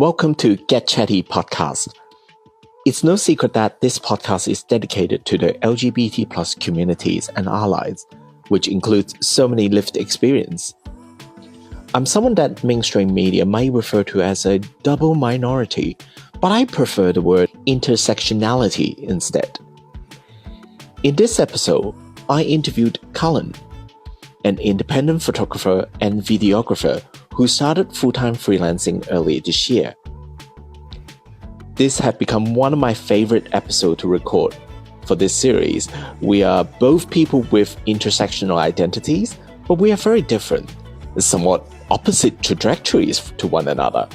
Welcome to Get Chatty podcast. It's no secret that this podcast is dedicated to the LGBT plus communities and allies, which includes so many lived experience. I'm someone that mainstream media might refer to as a double minority, but I prefer the word intersectionality instead. In this episode, I interviewed Carlin, an independent photographer and videographer who started full-time freelancing earlier this year. This had become one of my favorite episodes to record. For this series, we are both people with intersectional identities, but we are very different, somewhat opposite trajectories to one another.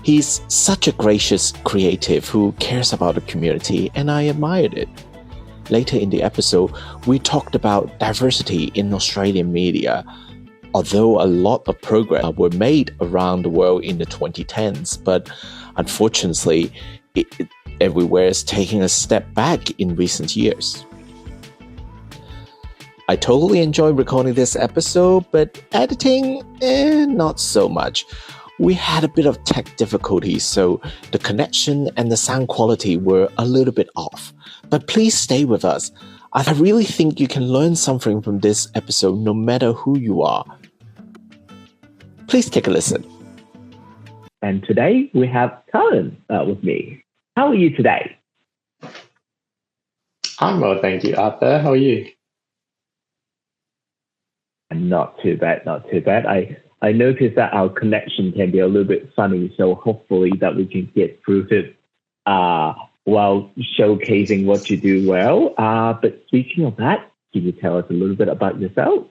He's such a gracious creative who cares about the community, and I admired it. Later in the episode, we talked about diversity in Australian media. Although a lot of progress were made around the world in the 2010s, but unfortunately, everywhere is taking a step back in recent years. I totally enjoyed recording this episode, but editing, not so much. We had a bit of tech difficulties, so the connection and the sound quality were a little bit off. But please stay with us. I really think you can learn something from this episode no matter who you are. Please take a listen. And today we have Carlin with me. How are you today? I'm well, thank you, Arthur. How are you? Not too bad. I noticed that our connection can be a little bit funny, so hopefully that we can get through it while showcasing what you do well. But speaking of that, can you tell us a little bit about yourself?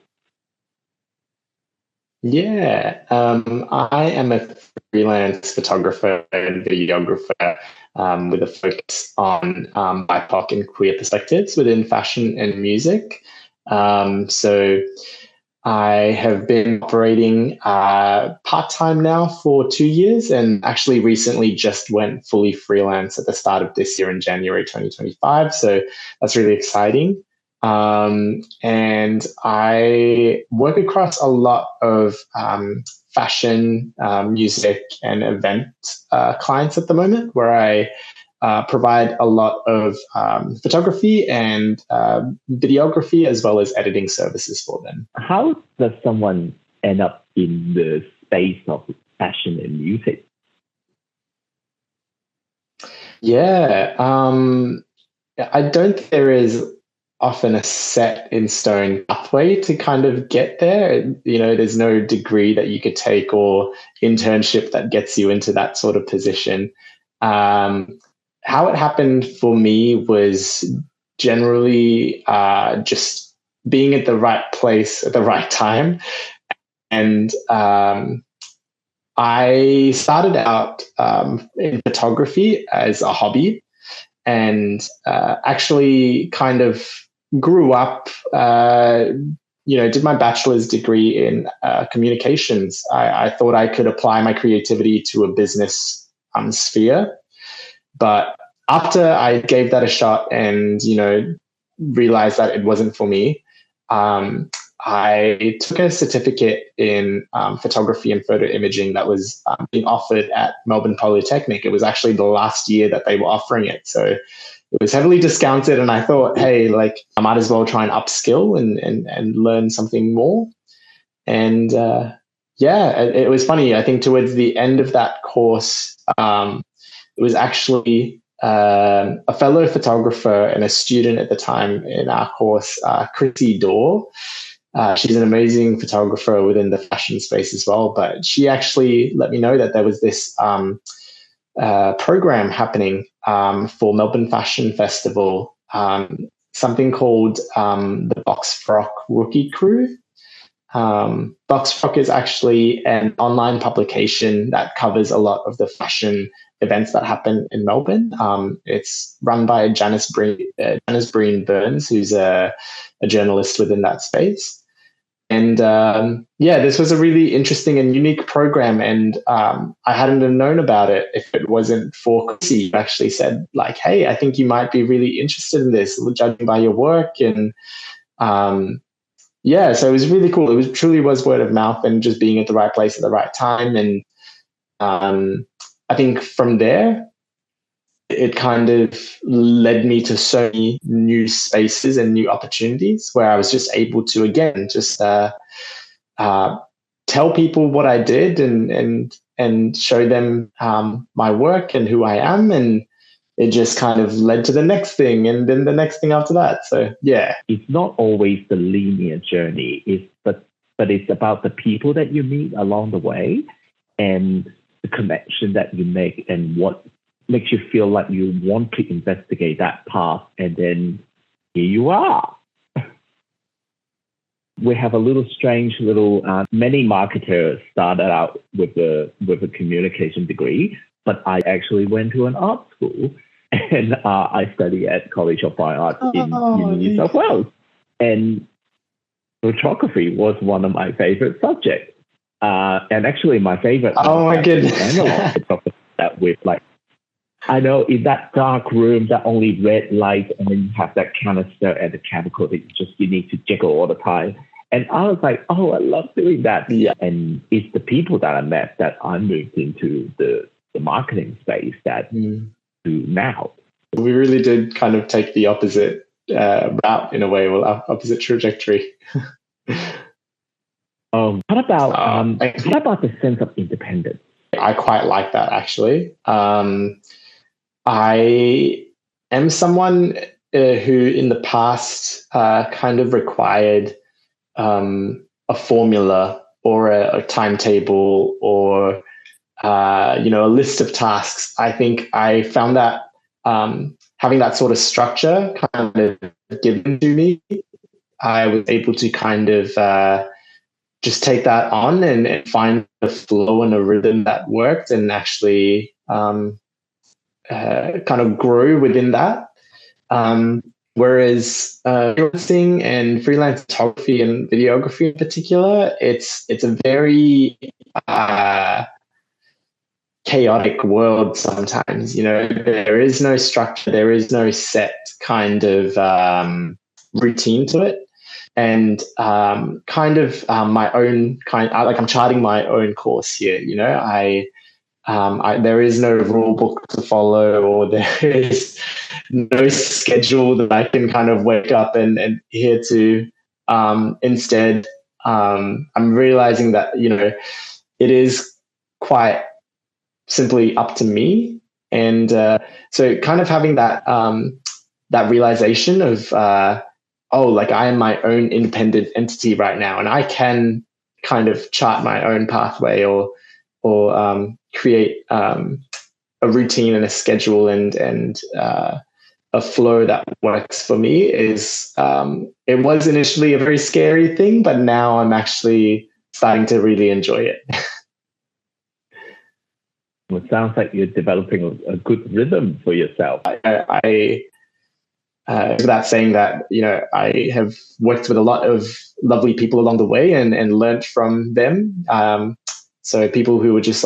Yeah, I am a freelance photographer and videographer with a focus on BIPOC and queer perspectives within fashion and music. So I have been operating part-time now for 2 years, and actually recently just went fully freelance at the start of this year in January 2025. So that's really exciting. And I work across a lot of fashion, music, and event clients at the moment, where I provide a lot of photography and videography as well as editing services for them. How does someone end up in the space of fashion and music? Yeah, I don't think there is often a set in stone pathway to kind of get there. There's no degree that you could take or internship that gets you into that sort of position. How it happened for me was generally just being at the right place at the right time. And I started out in photography as a hobby, and actually kind of grew up, did my bachelor's degree in communications. I thought I could apply my creativity to a business sphere. But after I gave that a shot and, realized that it wasn't for me, I took a certificate in photography and photo imaging that was being offered at Melbourne Polytechnic. It was actually the last year that they were offering it. So it was heavily discounted, and I thought, hey, I might as well try and upskill and learn something more. And it was funny. I think towards the end of that course, it was actually a fellow photographer and a student at the time in our course, Chrissy Dorr. She's an amazing photographer within the fashion space as well, but she actually let me know that there was this program happening for Melbourne Fashion Festival, something called the Box Frock Rookie Crew. Box Frock is actually an online publication that covers a lot of the fashion events that happen in Melbourne. It's run by Janice Breen Burns, who's a journalist within that space. And this was a really interesting and unique program. And I hadn't have known about it if it wasn't for Chrissy, who actually said, hey, I think you might be really interested in this, judging by your work. And so it was really cool. It truly was word of mouth and just being at the right place at the right time. And I think from there, it kind of led me to so many new spaces and new opportunities where I was just able to, again, just tell people what I did and show them my work and who I am. And it just kind of led to the next thing and then the next thing after that. So, yeah. It's not always the linear journey, but it's about the people that you meet along the way and the connection that you make and what makes you feel like you want to investigate that path. And then here you are. We have a little strange many marketers started out with a communication degree, but I actually went to an art school and I studied at College of Fine Arts in New South Wales. And photography was one of my favorite subjects. And actually my favorite. Oh my goodness. That with I know in that dark room, that only red light, and then you have that canister and the chemical that you need to jiggle all the time. And I was like, oh, I love doing that. Yeah. And it's the people that I met that I moved into the marketing space that do now. We really did kind of take the opposite route in a way, or opposite trajectory. What about the sense of independence? I quite like that, actually. I am someone who in the past kind of required a formula or a timetable or a list of tasks. I think I found that having that sort of structure kind of given to me, I was able to kind of just take that on and find a flow and a rhythm that worked and actually kind of grow within that. Whereas freelancing and freelance photography and videography in particular, it's a very chaotic world sometimes. There is no structure, there is no set kind of routine to it. And my own I'm charting my own course here. There is no rule book to follow, or there is no schedule that I can kind of wake up and adhere to. Instead, I'm realizing that it is quite simply up to me, and so kind of having that realization of I am my own independent entity right now, and I can kind of chart my own pathway or create a routine and a schedule and a flow that works for me is it was initially a very scary thing, but now I'm actually starting to really enjoy it. Well, it sounds like you're developing a good rhythm for yourself. Without saying that, I have worked with a lot of lovely people along the way and learned from them. So people who were just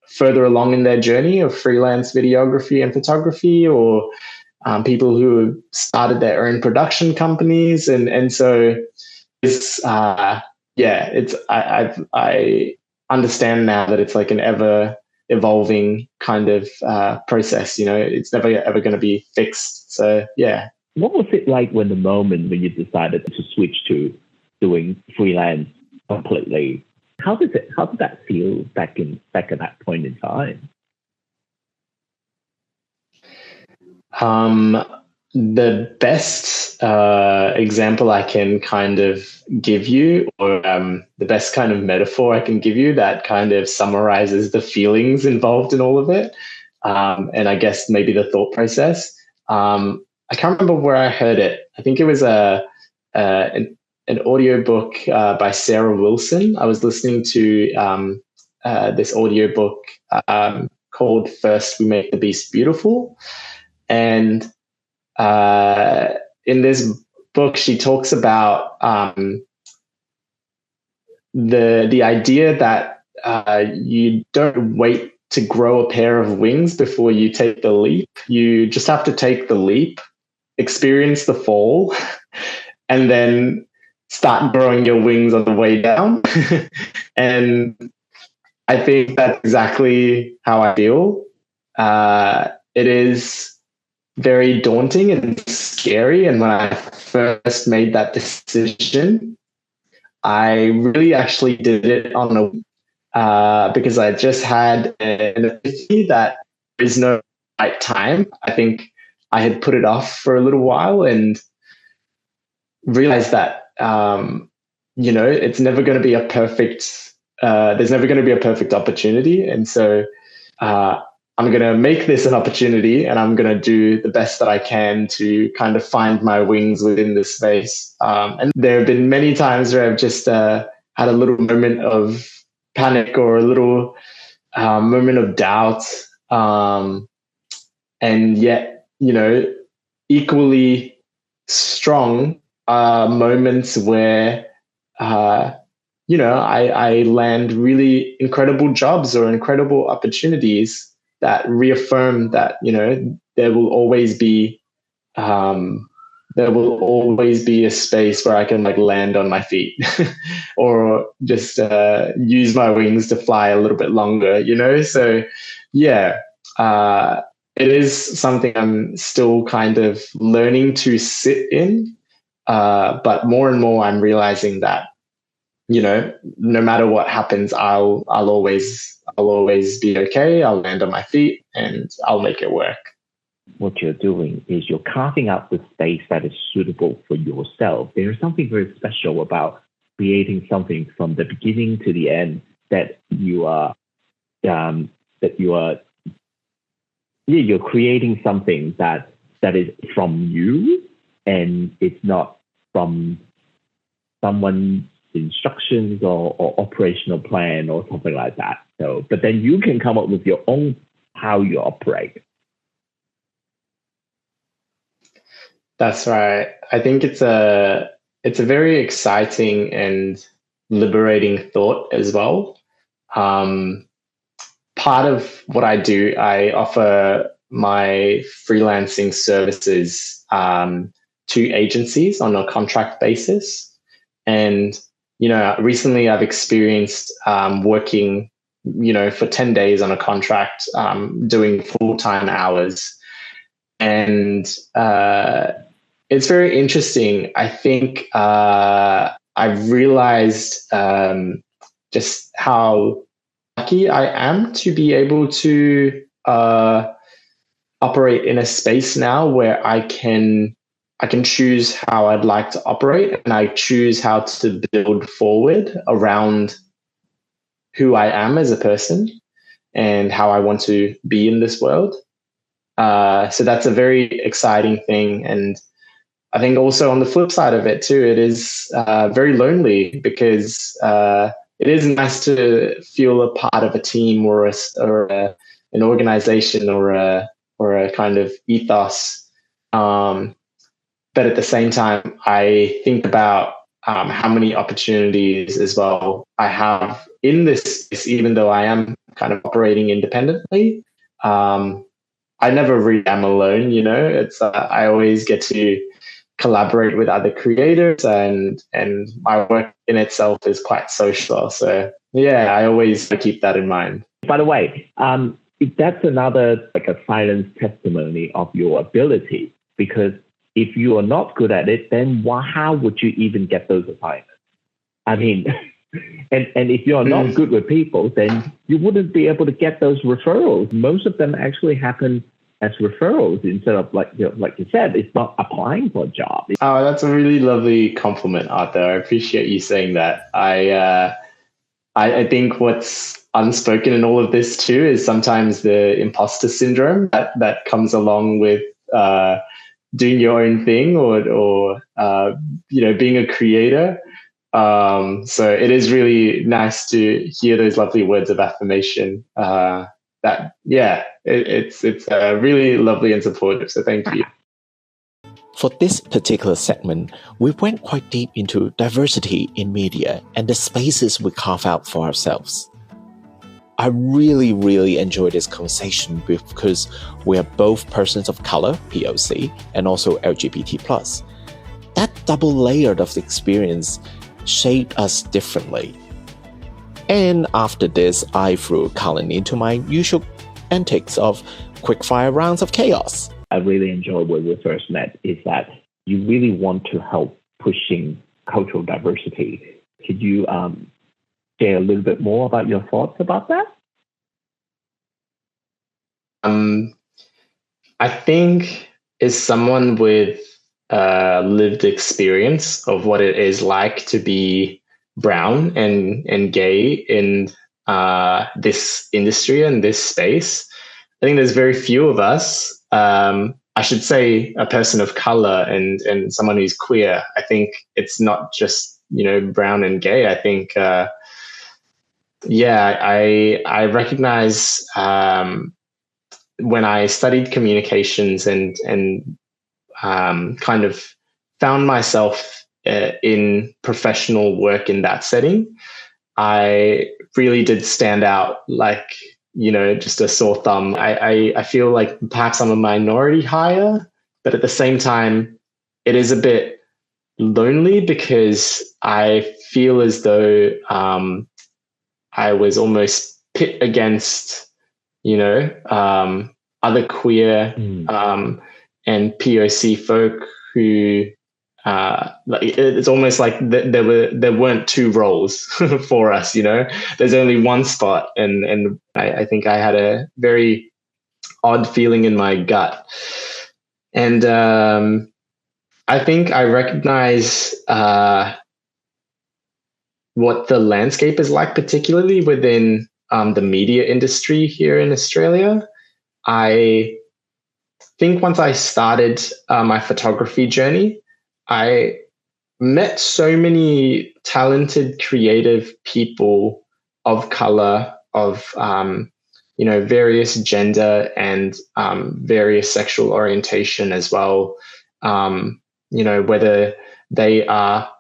further along in their journey of freelance videography and photography, or people who started their own production companies. And so it's, I understand now that it's an ever evolving kind of process. It's never ever going to be fixed. So yeah. What was it like when you decided to switch to doing freelance completely? How did that feel back at that point in time? The best example I can kind of give you, or the best kind of metaphor I can give you that kind of summarizes the feelings involved in all of it, and I guess maybe the thought process. I can't remember where I heard it. I think it was an audiobook by Sarah Wilson. I was listening to this audiobook called First We Make the Beast Beautiful. And in this book, she talks about the idea that you don't wait to grow a pair of wings before you take the leap. You just have to take the leap, experience the fall, and then start growing your wings on the way down. And I think that's exactly how I feel. It is very daunting and scary. And when I first made that decision, I really actually did it on because I just had an epiphany that there is no right time. I think I had put it off for a little while and realized that it's never going to be a perfect. There's never going to be a perfect opportunity, and so I'm going to make this an opportunity, and I'm going to do the best that I can to kind of find my wings within this space. And there have been many times where I've just had a little moment of panic or a little moment of doubt, and yet, equally strong moments where I land really incredible jobs or incredible opportunities that reaffirm that there will always be a space where I can like land on my feet or just use my wings to fly a little bit longer. So yeah. It is something I'm still kind of learning to sit in, but more and more I'm realizing that no matter what happens, I'll always be okay. I'll land on my feet and I'll make it work. What you're doing is you're carving out the space that is suitable for yourself. There is something very special about creating something from the beginning to the end that you're creating something that is from you and it's not from someone's instructions or operational plan or something like that. So, but then you can come up with your own how you operate. That's right. I think it's a very exciting and liberating thought as well. Part of what I do, I offer my freelancing services to agencies on a contract basis. And, recently I've experienced working, for 10 days on a contract, doing full-time hours. And it's very interesting. I think I've realized just how lucky I am to be able to operate in a space now where I can choose how I'd like to operate, and I choose how to build forward around who I am as a person and how I want to be in this world. So that's a very exciting thing. And I think also on the flip side of it too, it is very lonely because it is nice to feel a part of a team or an organization or a kind of ethos. But at the same time, I think about how many opportunities as well I have in this space, even though I am kind of operating independently. I never really am alone, it's I always get to collaborate with other creators and my work in itself is quite social. So yeah, I always keep that in mind. By the way, that's another like a silent testimony of your ability, because if you are not good at it, then how would you even get those assignments? I mean, and if you're not good with people, then you wouldn't be able to get those referrals. Most of them actually happen as referrals instead of like you said, it's not applying for a job. Oh, that's a really lovely compliment, Arthur. I appreciate you saying that. I think what's unspoken in all of this too is sometimes the imposter syndrome that comes along with doing your own thing or being a creator. So it is really nice to hear those lovely words of affirmation. It's really lovely and supportive. So thank you. For this particular segment, we went quite deep into diversity in media and the spaces we carve out for ourselves. I really, really enjoyed this conversation because we are both persons of color, POC, and also LGBT+. That double layer of experience shaped us differently. And after this, I threw Carlin into my usual antics of quickfire rounds of chaos. I really enjoyed when we first met is that you really want to help pushing cultural diversity. Could you share a little bit more about your thoughts about that? I think as someone with lived experience of what it is like to be brown and gay in this industry and this space, I think there's very few of us. I should say a person of color and someone who's queer. I think it's not just, brown and gay. I think, I recognize when I studied communications and kind of found myself in professional work in that setting, I really did stand out like, just a sore thumb. I feel like perhaps I'm a minority hire, but at the same time, it is a bit lonely because I feel as though I was almost pit against, other queer and POC folk who it's almost like there weren't two roles for us. There's only one spot, and I think I had a very odd feeling in my gut, and I think I recognize what the landscape is like, particularly within the media industry here in Australia. I think once I started my photography journey, I met so many talented, creative people of color, of various gender and various sexual orientation as well. Whether they are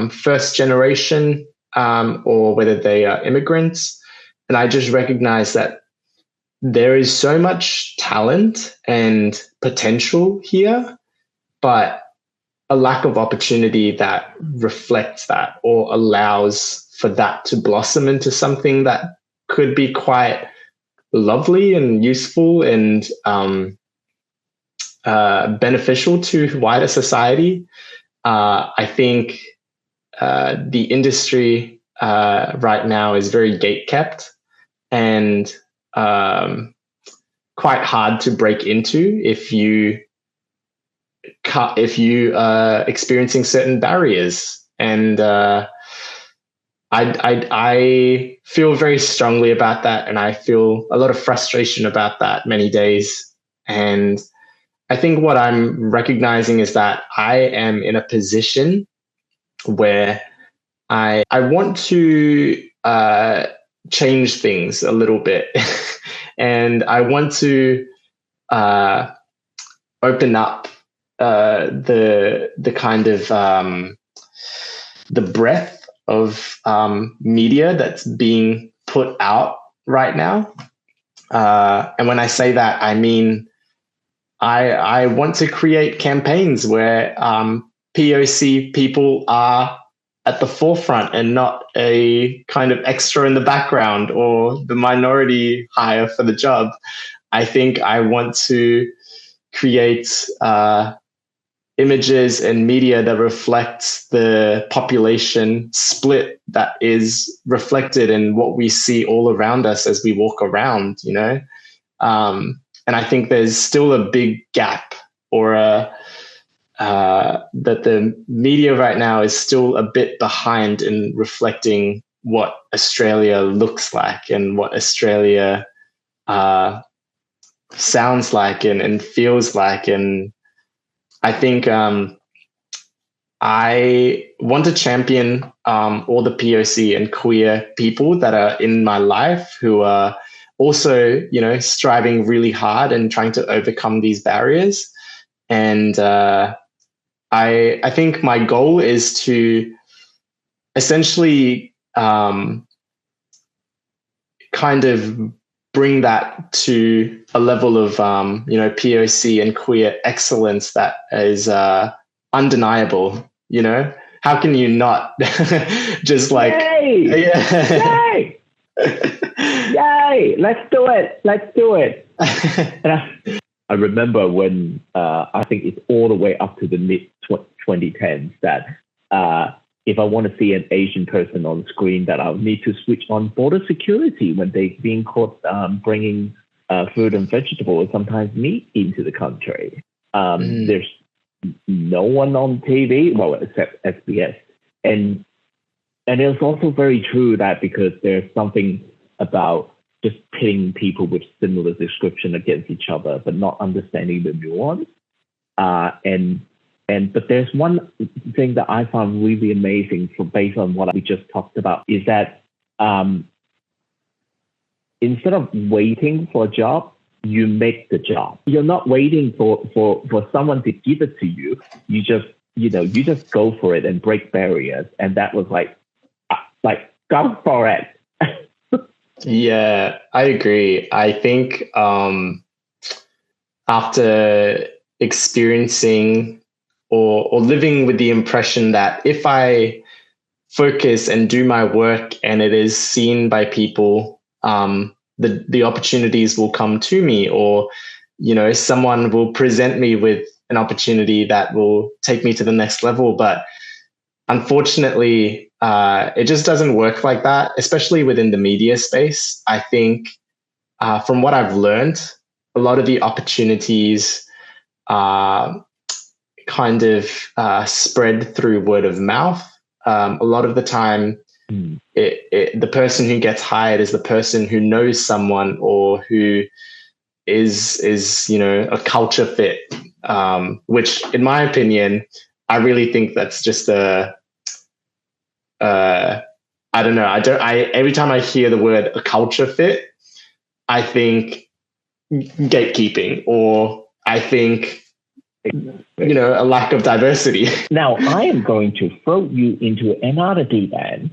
first generation or whether they are immigrants. And I just recognize that there is so much talent and potential here, but a lack of opportunity that reflects that or allows for that to blossom into something that could be quite lovely and useful and beneficial to wider society. I think the industry right now is very gate-kept and quite hard to break into if you are experiencing certain barriers. And I feel very strongly about that, and I feel a lot of frustration about that many days. And I think what I'm recognizing is that I am in a position where I want to change things a little bit, and I want to open up the kind of the breadth of media that's being put out right now. And when I say that, I mean I want to create campaigns where POC people are at the forefront and not a kind of extra in the background or the minority hire for the job. I think I want to create images and media that reflects the population split that is reflected in what we see all around us as we walk around, and I think there's still a big gap or that the media right now is still a bit behind in reflecting what Australia looks like and what Australia sounds like and feels like. And I think I want to champion all the POC and queer people that are in my life who are also, striving really hard and trying to overcome these barriers. And I think my goal is to essentially kind of bring that to a level of POC and queer excellence that is undeniable. How can you not just like Yay! yeah. Yay! Yay! Let's do it. Let's do it. And I remember when I think it's all the way up to the mid 2010s that if I want to see an Asian person on screen, that I'll need to switch on border security when they're being caught bringing food and vegetables, sometimes meat into the country. There's no one on TV, well, except SBS. And it's also very true that because there's something about just pitting people with similar description against each other, but not understanding the nuance. But there's one thing that I found really amazing based on what we just talked about is that instead of waiting for a job, you make the job. You're not waiting for someone to give it to you. You just go for it and break barriers. And that was like go for it. Yeah, I agree. I think after experiencing or living with the impression that if I focus and do my work and it is seen by people, the opportunities will come to me, or someone will present me with an opportunity that will take me to the next level. But unfortunately, it just doesn't work like that, especially within the media space. I think from what I've learned, a lot of the opportunities kind of spread through word of mouth. A lot of the time, the person who gets hired is the person who knows someone or who is a culture fit, which in my opinion, I really think that's just I don't know. Every time I hear the word a culture fit, I think gatekeeping, or I think a lack of diversity. Now, I am going to throw you into another deep end,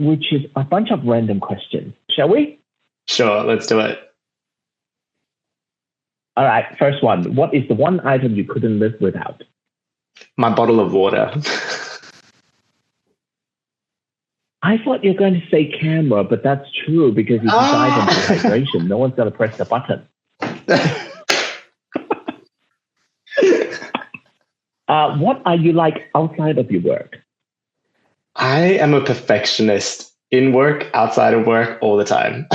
which is a bunch of random questions. Shall we? Sure, let's do it. All right, first one. What is the one item you couldn't live without? My bottle of water. I thought you were going to say camera, but that's true because if you dive into hydration, no one's going to press the button. What are you like outside of your work? I am a perfectionist in work, outside of work, all the time.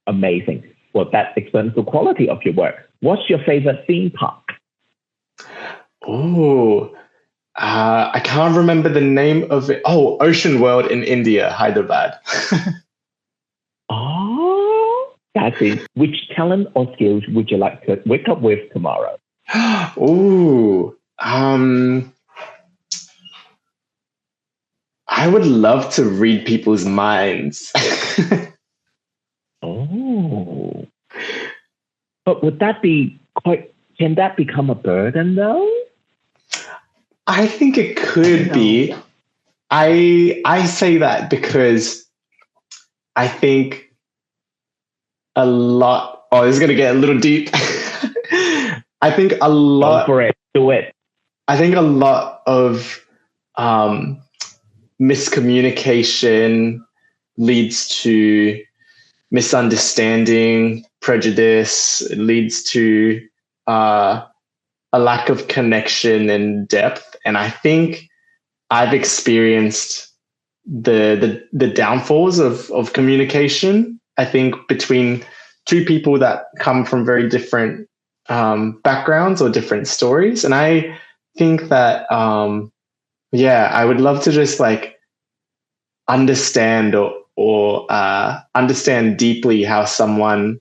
Amazing. Well, that explains the quality of your work. What's your favorite theme park? Oh, I can't remember the name of it. Oh, Ocean World in India, Hyderabad. Oh, that's it. Which talent or skills would you like to wake up with tomorrow? Ooh, I would love to read people's minds. Oh, but would that be can that become a burden though? I think it could be. I say that because I think a lot. Oh, this is going to get a little deep. I think a lot. Go for it. Do it. I think a lot of miscommunication leads to misunderstanding, prejudice. It leads to a lack of connection and depth. And I think I've experienced the downfalls of communication. I think between two people that come from very different backgrounds or different stories. And I think that, I would love to just like understand or understand deeply how someone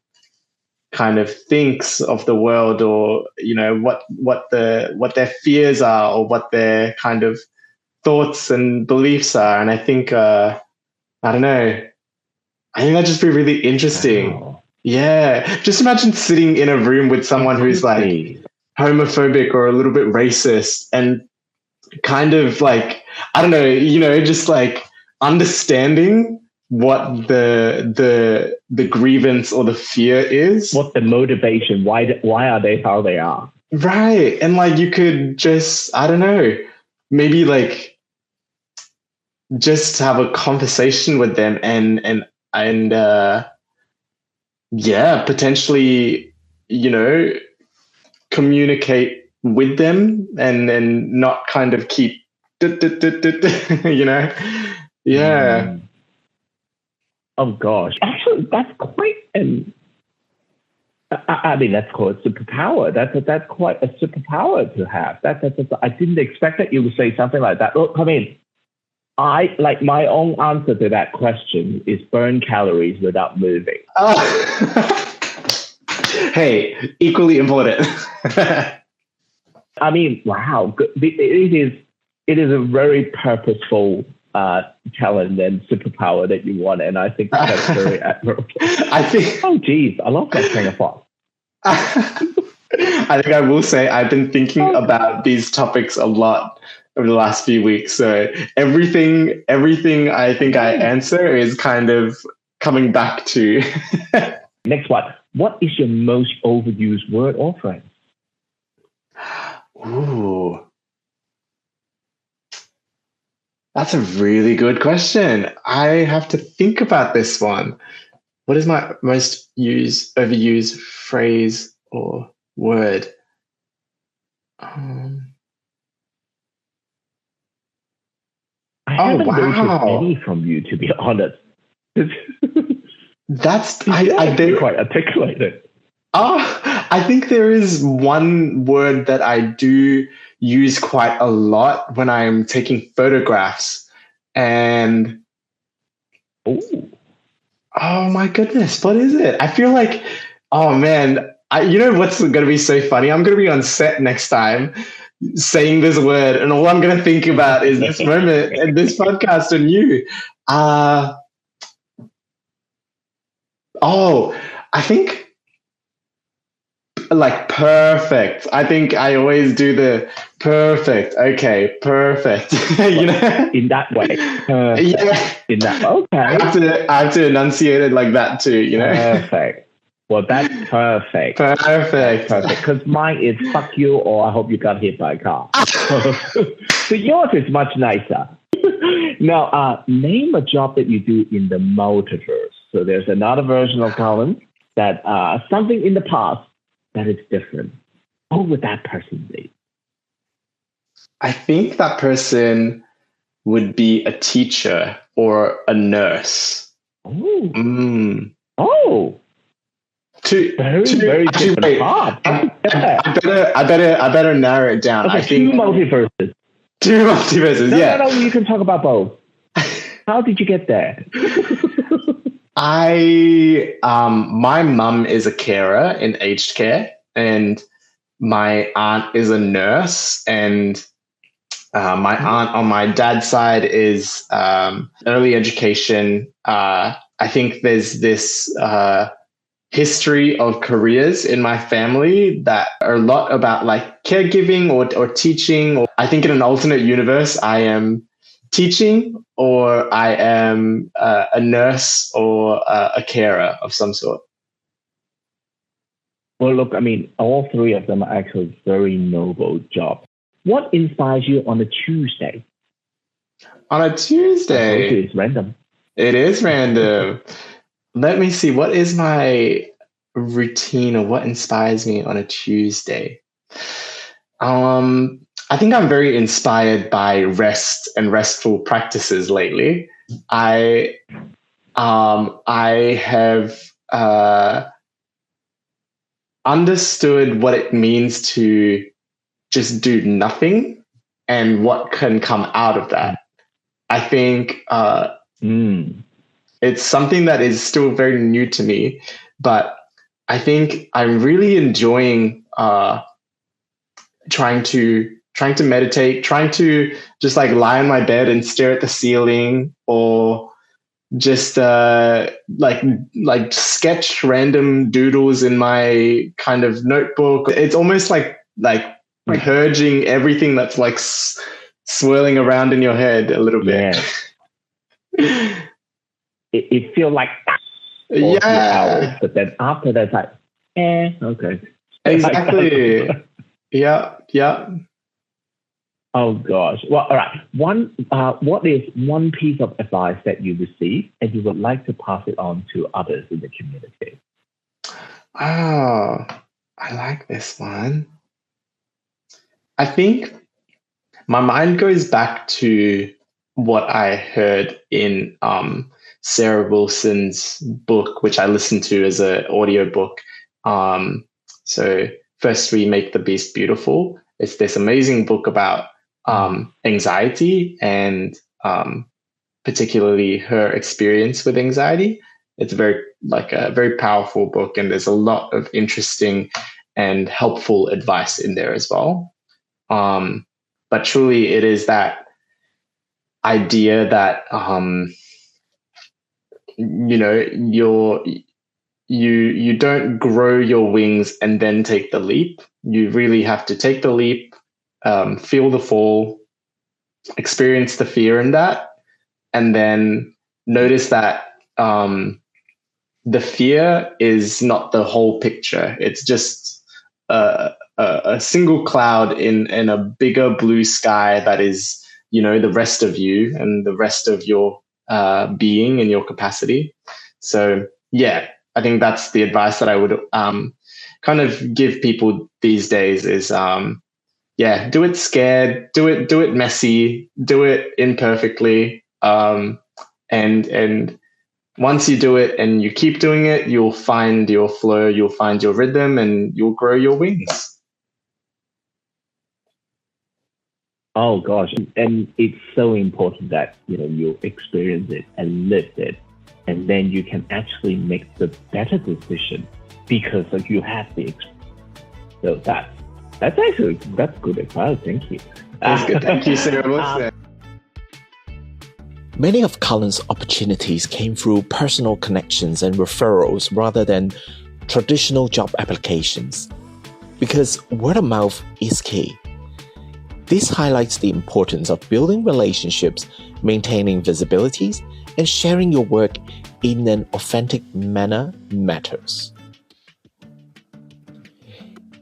kind of thinks of the world, or what their fears are, or what their kind of thoughts and beliefs are. And I think I don't know, I think that'd just be really interesting. Wow. Yeah, just imagine sitting in a room with someone who's like homophobic or a little bit racist, and kind of like, I don't know, just like understanding what the grievance or the fear is, what the motivation, why are they how they are, right? And like you could just, I don't know, maybe like just have a conversation with them and yeah, potentially, communicate with them and not kind of keep, yeah. Oh gosh, actually, that's quite an. I mean, that's called a superpower. That's quite a superpower to have. I didn't expect that you would say something like that. Look, I mean, I like my own answer to that question is burn calories without moving. Hey, equally important. I mean, wow, it is a very purposeful talent and superpower that you want, and I think that's very admirable. Oh, geez, I lost my train of thought. I think I will say I've been thinking about these topics a lot over the last few weeks. So everything I think I answer is kind of coming back to. Next one. What is your most overused word or phrase? Ooh. That's a really good question. I have to think about this one. What is my most overused phrase or word? I haven't noticed any from you, to be honest. That's I think quite articulated. I think there is one word that I do use quite a lot when I'm taking photographs, and oh my goodness, what is it? I feel like, oh man, you know what's going to be so funny? I'm going to be on set next time saying this word, and all I'm going to think about is this moment and this podcast and you. I think like perfect. I think I always do the perfect. Okay, perfect. In that way. Perfect. Yeah. In that okay. I have to enunciate it like that too, Perfect. Well, that's perfect. Perfect. Because mine is fuck you or I hope you got hit by a car. So yours is much nicer. Now, name a job that you do in the multiverse. So there's another version of Carlin that something in the past that is different. What would that person be? I think that person would be a teacher or a nurse. Oh. Oh. Very actually, different path. I better narrow it down. Okay, I think two multiverses. Two multiverses, yeah. No, you can talk about both. How did you get there? My mum is a carer in aged care, and my aunt is a nurse, and my aunt on my dad's side is early education. I think there's this history of careers in my family that are a lot about like caregiving or teaching. Or I think in an alternate universe, I am teaching or I am a nurse or a carer of some sort. Well, look, I mean, all three of them are actually very noble jobs. What inspires you on a Tuesday? On a Tuesday? It's random. It is random. Let me see. What is my routine or what inspires me on a Tuesday? I think I'm very inspired by rest and restful practices lately. I have understood what it means to just do nothing and what can come out of that. I think it's something that is still very new to me, but I think I'm really enjoying trying to meditate, trying to just like lie on my bed and stare at the ceiling, or just like sketch random doodles in my kind of notebook. It's almost like purging everything that's like swirling around in your head a little bit. Yeah. it feels like yeah, hours, but then after that, it's like, okay. Exactly. Yeah. Oh gosh. Well, all right. What is one piece of advice that you received and you would like to pass it on to others in the community? Oh, I like this one. I think my mind goes back to what I heard in Sarah Wilson's book, which I listened to as an audiobook. So First Remake the Beast Beautiful. It's this amazing book about anxiety and particularly her experience with anxiety. It's a very powerful book, and there's a lot of interesting and helpful advice in there as well. But truly, it is that idea that you don't grow your wings and then take the leap. You really have to take the leap, feel the fall, experience the fear in that, and then notice that the fear is not the whole picture. It's just a single cloud in a bigger blue sky that is, the rest of you and the rest of your being and your capacity. So yeah, I think that's the advice that I would kind of give people these days is, do it scared, do it messy, do it imperfectly. And once you do it and you keep doing it, you'll find your flow, you'll find your rhythm, and you'll grow your wings. Oh gosh, and it's so important that you experience it and live it, and then you can actually make the better decision because you have the experience. So that's good advice. Thank you. That's good. Thank you, Sarah. Many of Carlin's opportunities came through personal connections and referrals rather than traditional job applications, because word of mouth is key. This highlights the importance of building relationships, maintaining visibilities, and sharing your work in an authentic manner matters.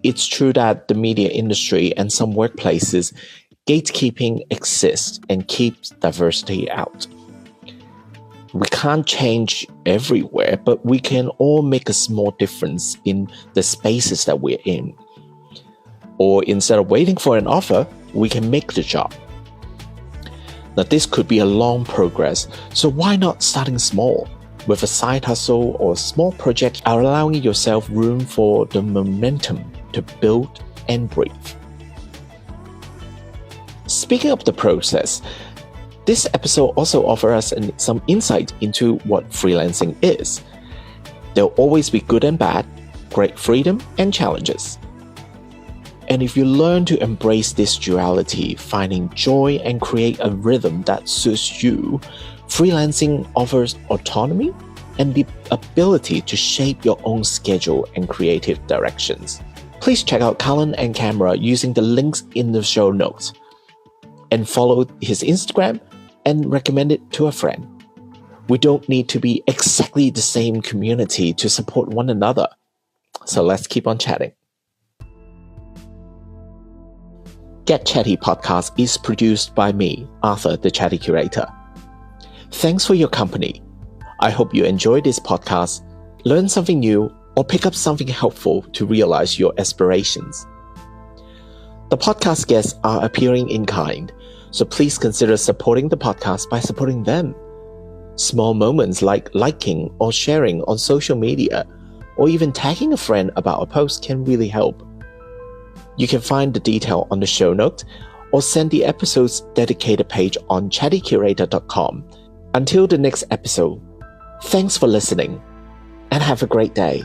It's true that the media industry and some workplaces, gatekeeping exists and keeps diversity out. We can't change everywhere, but we can all make a small difference in the spaces that we're in. Or instead of waiting for an offer, we can make the job. Now, this could be a long progress, so why not starting small? With a side hustle or small project, allowing yourself room for the momentum to build and breathe. Speaking of the process, this episode also offers us some insight into what freelancing is. There'll always be good and bad, great freedom and challenges. And if you learn to embrace this duality, finding joy and create a rhythm that suits you, freelancing offers autonomy and the ability to shape your own schedule and creative directions. Please check out Carlin and Camera using the links in the show notes, and follow his Instagram and recommend it to a friend. We don't need to be exactly the same community to support one another. So let's keep on chatting. Get Chatty podcast is produced by me, Arthur, the Chatty Curator. Thanks for your company. I hope you enjoyed this podcast, learn something new, or pick up something helpful to realize your aspirations. The podcast guests are appearing in kind, so please consider supporting the podcast by supporting them. Small moments like liking or sharing on social media, or even tagging a friend about a post can really help. You can find the detail on the show notes or send the episode's dedicated page on chattycurator.com. Until the next episode, thanks for listening and have a great day.